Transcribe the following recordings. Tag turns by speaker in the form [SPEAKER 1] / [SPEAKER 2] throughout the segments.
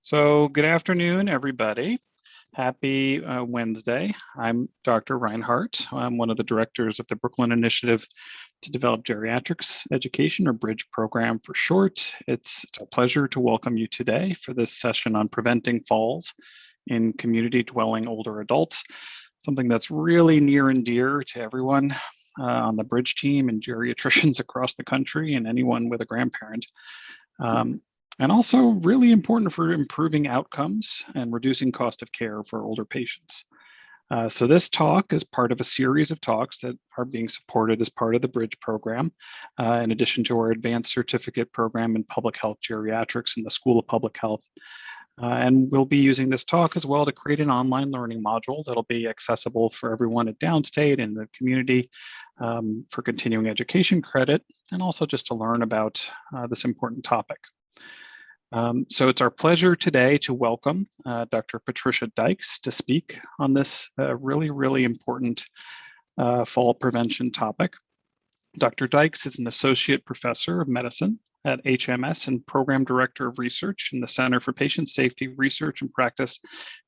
[SPEAKER 1] So good afternoon, everybody. Happy Wednesday. I'm Dr. Reinhardt. I'm one of the directors of the Brooklyn Initiative to Develop Geriatrics Education, or BRIDGE program for short. It's a pleasure to welcome you today for this session on preventing falls in community dwelling older adults, something that's really near and dear to everyone on the BRIDGE team and geriatricians across the country and anyone with a grandparent. And also really important for improving outcomes and reducing cost of care for older patients. So this talk is part of a series of talks that are being supported as part of the BRIDGE program, in addition to our advanced certificate program in public health geriatrics in the School of Public Health. And we'll be using this talk as well to create an online learning module that'll be accessible for everyone at Downstate and the community for continuing education credit, and also just to learn about this important topic. So it's our pleasure today to welcome Dr. Patricia Dykes to speak on this really important fall prevention topic. Dr. Dykes is an associate professor of medicine at HMS and program director of research in the Center for Patient Safety Research and Practice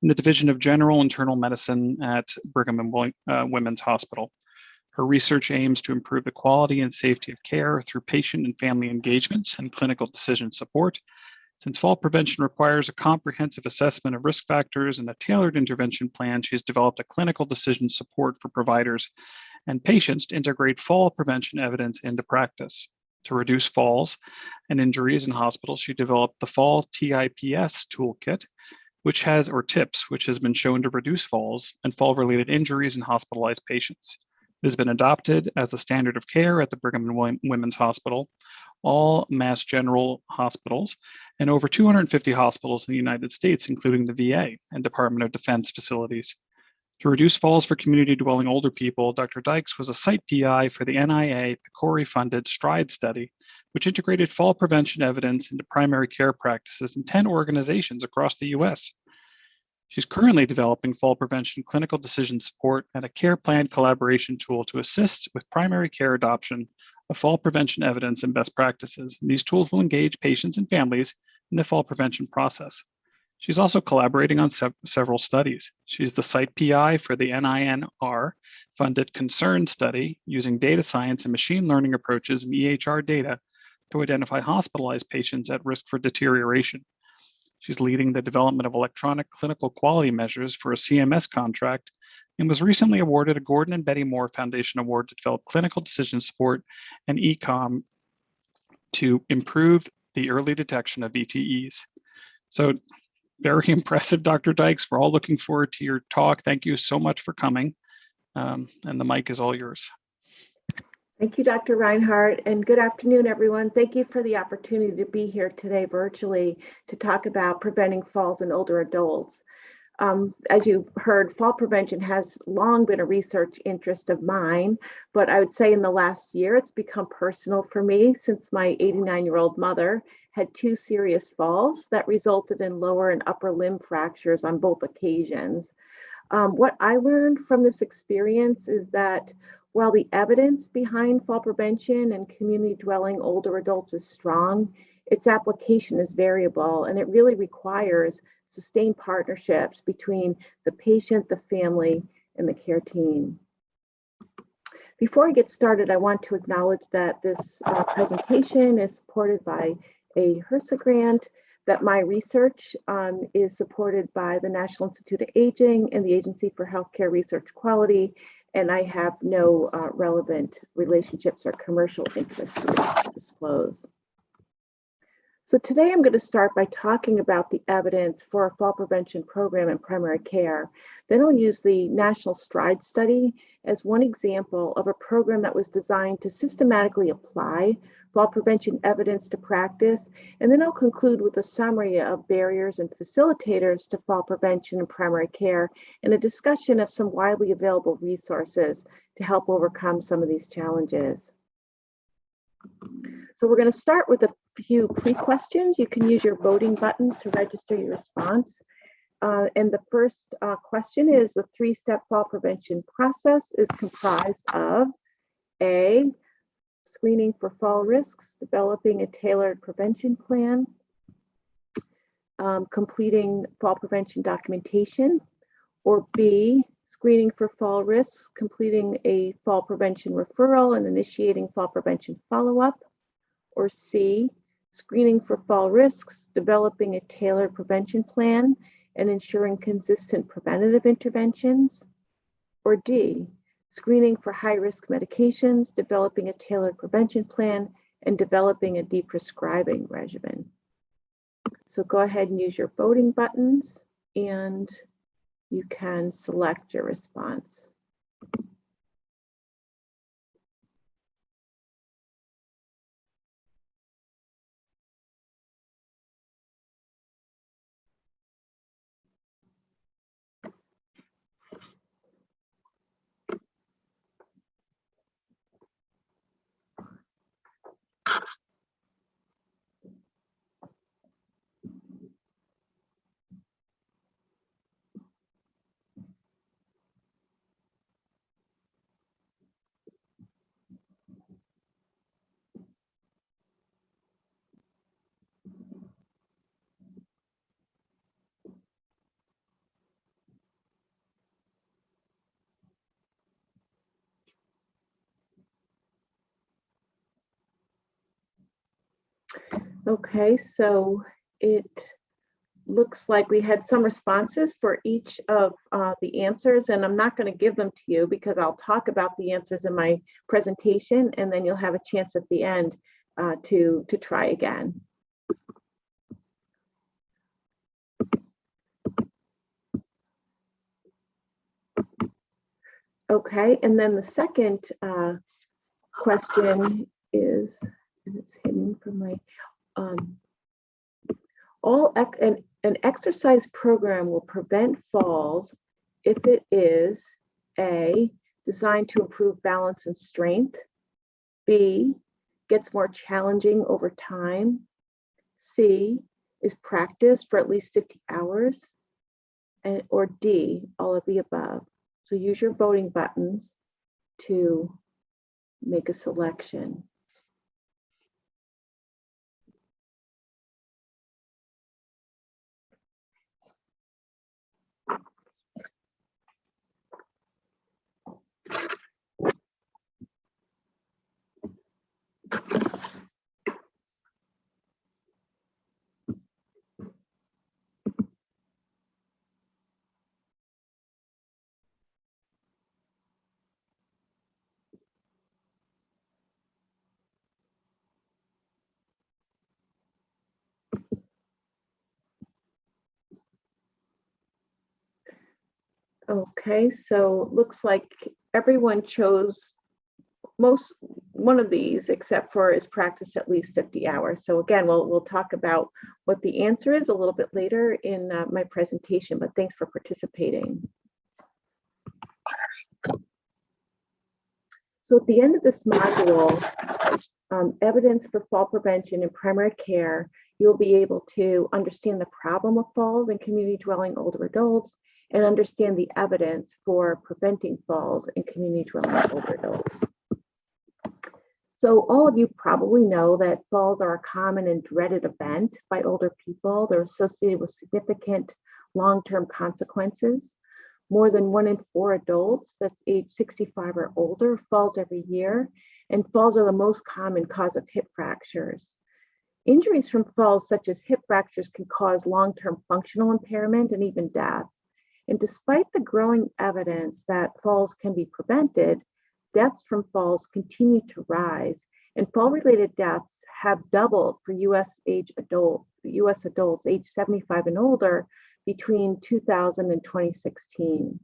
[SPEAKER 1] in the Division of General Internal Medicine at Brigham and Women's Hospital. Her research aims to improve the quality and safety of care through patient and family engagements and clinical decision support. Since fall prevention requires a comprehensive assessment of risk factors and a tailored intervention plan, she has developed a clinical decision support for providers and patients to integrate fall prevention evidence into practice. To reduce falls and injuries in hospitals, she developed the Fall TIPS toolkit, TIPS, which has been shown to reduce falls and fall-related injuries in hospitalized patients. It has been adopted as the standard of care at the Brigham and Women's Hospital, all Mass General hospitals, and over 250 hospitals in the United States, including the VA and Department of Defense facilities. To reduce falls for community dwelling older people, Dr. Dykes was a site PI for the NIA PCORI-funded STRIDE study, which integrated fall prevention evidence into primary care practices in 10 organizations across the US. She's currently developing fall prevention clinical decision support and a care plan collaboration tool to assist with primary care adoption of fall prevention evidence and best practices. And these tools will engage patients and families in the fall prevention process. She's also collaborating on several studies. She's the site PI for the NINR-funded CONCERN study using data science and machine learning approaches and EHR data to identify hospitalized patients at risk for deterioration. She's leading the development of electronic clinical quality measures for a CMS contract and was recently awarded a Gordon and Betty Moore Foundation Award to develop clinical decision support and e-com to improve the early detection of VTEs. So very impressive, Dr. Dykes. We're all looking forward to your talk. Thank you so much for coming. And the mic is all yours.
[SPEAKER 2] Thank you, Dr. Reinhardt, and good afternoon, everyone. Thank you for the opportunity to be here today virtually to talk about preventing falls in older adults. As you heard, fall prevention has long been a research interest of mine, but I would say in the last year, it's become personal for me since my 89-year-old mother had 2 serious falls that resulted in lower and upper limb fractures on both occasions. What I learned from this experience is that while the evidence behind fall prevention and community dwelling older adults is strong, its application is variable, and it really requires sustained partnerships between the patient, the family, and the care team. Before I get started, I want to acknowledge that this presentation is supported by a HRSA grant, that my research is supported by the National Institute of Aging and the Agency for Healthcare Research Quality, and I have no relevant relationships or commercial interests to disclose. So today I'm going to start by talking about the evidence for a fall prevention program in primary care. Then I'll use the National STRIDE study as one example of a program that was designed to systematically apply fall prevention evidence to practice. And then I'll conclude with a summary of barriers and facilitators to fall prevention in primary care and a discussion of some widely available resources to help overcome some of these challenges. So we're going to start with a few pre-questions. You can use your voting buttons to register your response. And the first question is, the 3-step fall prevention process is comprised of A, screening for fall risks, developing a tailored prevention plan, completing fall prevention documentation, or B, screening for fall risks, completing a fall prevention referral and initiating fall prevention follow-up, or C, screening for fall risks, developing a tailored prevention plan and ensuring consistent preventative interventions, or D, screening for high-risk medications, developing a tailored prevention plan, and developing a deprescribing regimen. So go ahead and use your voting buttons and you can select your response. Okay, so it looks like we had some responses for each of the answers, and I'm not going to give them to you because I'll talk about the answers in my presentation, and then you'll have a chance at the end to try again. Okay, and then the second question is, and it's hidden from my, an exercise program will prevent falls if it is A, designed to improve balance and strength, B, gets more challenging over time, C, is practiced for at least 50 hours, or D, all of the above. So use your voting buttons to make a selection. Okay, so looks like everyone chose one of these except for is practice at least 50 hours. So again, we'll talk about what the answer is a little bit later in my presentation, but thanks for participating. So at the end of this module, evidence for fall prevention in primary care, you'll be able to understand the problem of falls in community dwelling older adults and understand the evidence for preventing falls in community dwelling older adults. So all of you probably know that falls are a common and dreaded event by older people. They're associated with significant long-term consequences. More than 1 in 4 adults that's age 65 or older falls every year, and falls are the most common cause of hip fractures. Injuries from falls such as hip fractures can cause long-term functional impairment and even death. And despite the growing evidence that falls can be prevented, deaths from falls continue to rise, and fall-related deaths have doubled for US adults age 75 and older between 2000 and 2016.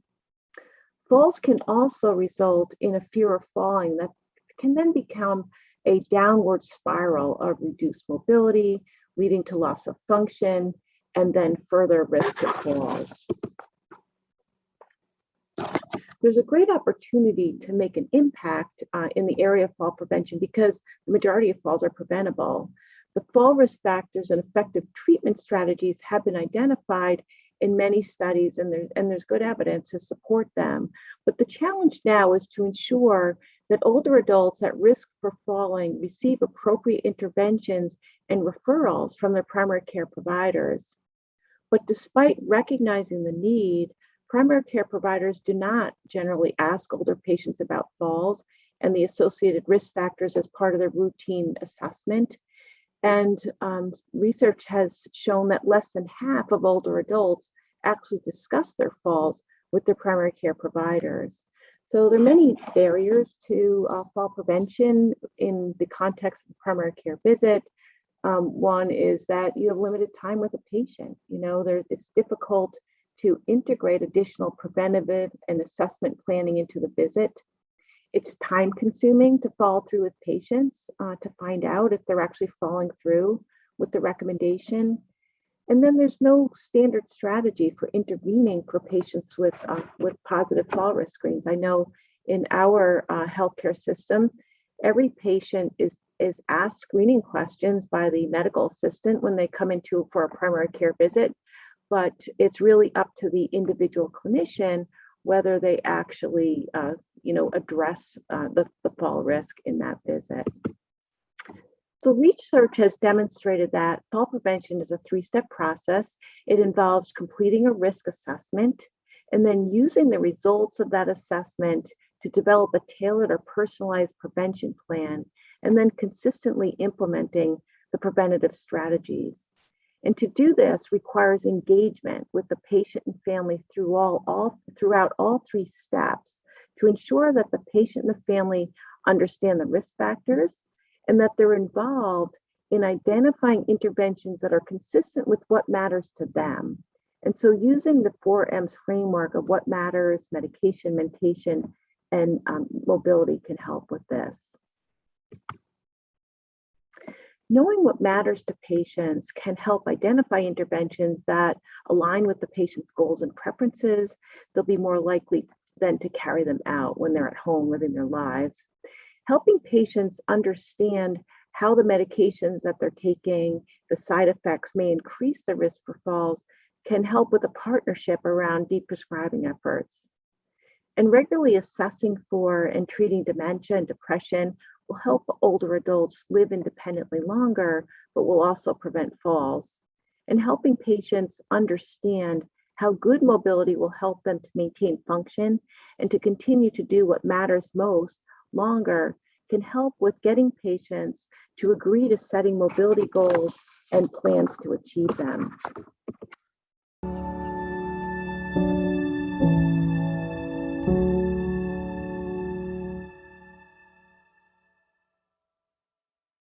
[SPEAKER 2] Falls can also result in a fear of falling that can then become a downward spiral of reduced mobility, leading to loss of function, and then further risk of falls. There's a great opportunity to make an impact in the area of fall prevention because the majority of falls are preventable. The fall risk factors and effective treatment strategies have been identified in many studies, and there's good evidence to support them. But the challenge now is to ensure that older adults at risk for falling receive appropriate interventions and referrals from their primary care providers. But despite recognizing the need, primary care providers do not generally ask older patients about falls and the associated risk factors as part of their routine assessment. And research has shown that less than half of older adults actually discuss their falls with their primary care providers. So there are many barriers to fall prevention in the context of a primary care visit. One is that you have limited time with a patient. It's difficult to integrate additional preventative and assessment planning into the visit. It's time consuming to follow through with patients to find out if they're actually following through with the recommendation. And then there's no standard strategy for intervening for patients with positive fall risk screens. I know in our healthcare system, every patient is asked screening questions by the medical assistant when they come into for a primary care visit, but it's really up to the individual clinician whether they actually address the fall risk in that visit. So research has demonstrated that fall prevention is a three-step process. It involves completing a risk assessment and then using the results of that assessment to develop a tailored or personalized prevention plan, and then consistently implementing the preventative strategies. And to do this requires engagement with the patient and family throughout all three steps to ensure that the patient and the family understand the risk factors and that they're involved in identifying interventions that are consistent with what matters to them. And so using the 4M's framework of what matters, medication, mentation, and mobility can help with this. Knowing what matters to patients can help identify interventions that align with the patient's goals and preferences. They'll be more likely then to carry them out when they're at home living their lives. Helping patients understand how the medications that they're taking, the side effects may increase the risk for falls, can help with a partnership around deprescribing efforts. And regularly assessing for and treating dementia and depression will help older adults live independently longer, but will also prevent falls. And helping patients understand how good mobility will help them to maintain function and to continue to do what matters most longer can help with getting patients to agree to setting mobility goals and plans to achieve them.